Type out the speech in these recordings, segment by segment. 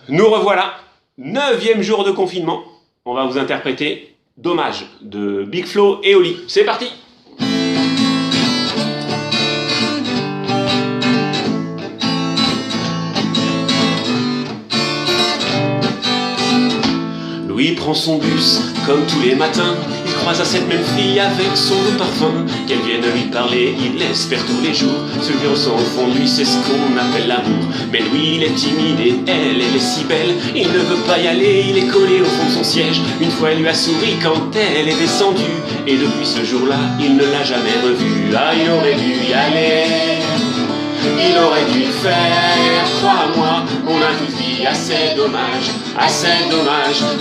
Nous revoilà, 9e jour de confinement. On va vous interpréter Dommage de Big Flo et Oli. C'est parti! Louis prend son bus comme tous les matins. Il croise à cette même fille avec son beau parfum. Qu'elle vienne lui parler, il l'espère tous les jours. Ce qu'il ressent au fond de lui, c'est ce qu'on appelle l'amour. Mais lui, il est timide et elle est si belle. Il ne veut pas y aller, il est collé au fond de son siège. Une fois, elle lui a souri quand elle est descendue. Et depuis ce jour-là, il ne l'a jamais revue. Ah, il aurait dû y aller. Il aurait dû le faire, crois-moi, on a tous dit assez dommage,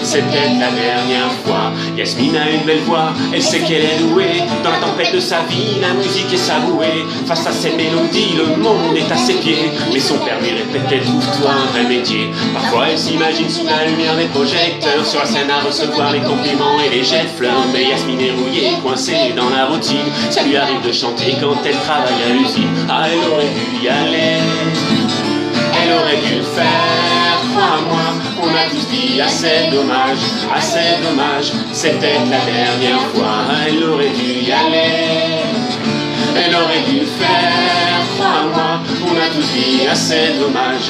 c'était la dernière fois. Yasmine a une belle voix, elle sait qu'elle est douée. Dans la tempête de sa vie, la musique est sa bouée. Face à ces mélodies, le monde est à ses pieds. Mais son père lui répétait, trouve-toi un vrai métier. Parfois elle s'imagine sous la lumière des projecteurs, sur la scène à recevoir les compliments et les jets de fleurs. Mais Yasmine est rouillée, coincée dans la routine. Ça lui arrive de chanter quand elle travaille à l'usine. Ah, elle aurait dû y aller, elle aurait dû le faire, crois-moi, on a tous dit assez dommage, c'était la dernière fois. Elle aurait dû y aller, elle aurait dû le faire, crois-moi, on a tous dit assez dommage,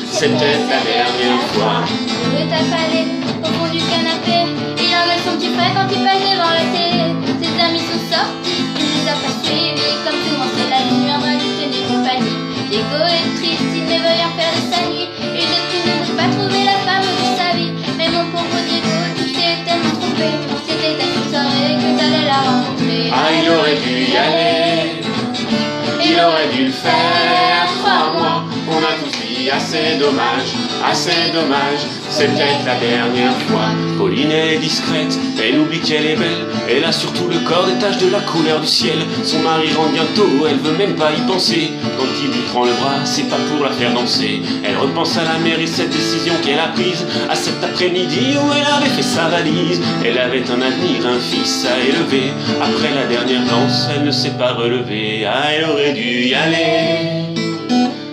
c'était la dernière fois. Le tapané au fond du canapé, il avait son petit frère quand il passe devant la télé. Ses amis sont sortis, il les a pas suivis. Comme souvent c'est la nuit, viendra lui tenir compagnie. Diego est triste, il ne veut rien faire de sa nuit. Il ne peut pas trouver la femme de sa vie. Mais mon pauvre Diego, tu t'es tellement trompé. C'était ta seule soirée que t'allais la rencontrer. Ah, il aurait dû y aller, il aurait dû le faire, crois-moi, on a tous dit assez dommage, c'était la dernière fois. Pauline est discrète, elle oublie qu'elle est belle. Elle a surtout le corps des taches de la couleur du ciel. Son mari rentre bientôt, elle veut même pas y penser. Quand il lui prend le bras, c'est pas pour la faire danser. Elle repense à la mère et cette décision qu'elle a prise. À cet après-midi où elle avait fait sa valise. Elle avait un avenir, un fils à élever. Après la dernière danse, elle ne s'est pas relevée. Ah, elle aurait dû y aller,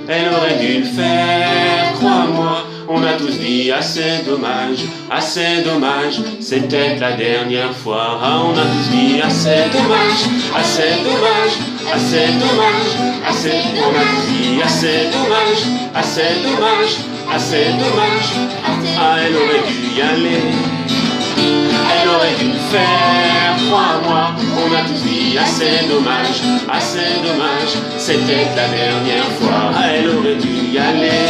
elle aurait dû le faire, crois-moi. On a tous dit assez dommage, c'était la dernière fois. Ah, on a tous dit assez dommage, on a tous dit assez dommage, ah, elle aurait dû y aller, elle aurait dû le faire, crois-moi, on a tous dit assez dommage, c'était la dernière fois. Ah, elle aurait dû y aller,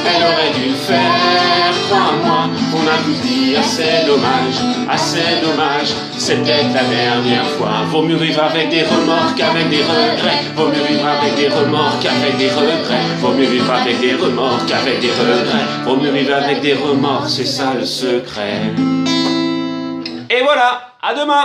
elle aurait dû le faire, crois-moi, on a tous dit assez dommage, c'était la dernière fois. Vaut mieux vivre avec des remords qu'avec des regrets. Vaut mieux vivre avec des remords qu'avec des regrets. Vaut mieux vivre avec des remords qu'avec des regrets. Vaut mieux vivre avec des remords, c'est ça le secret. Et voilà, à demain!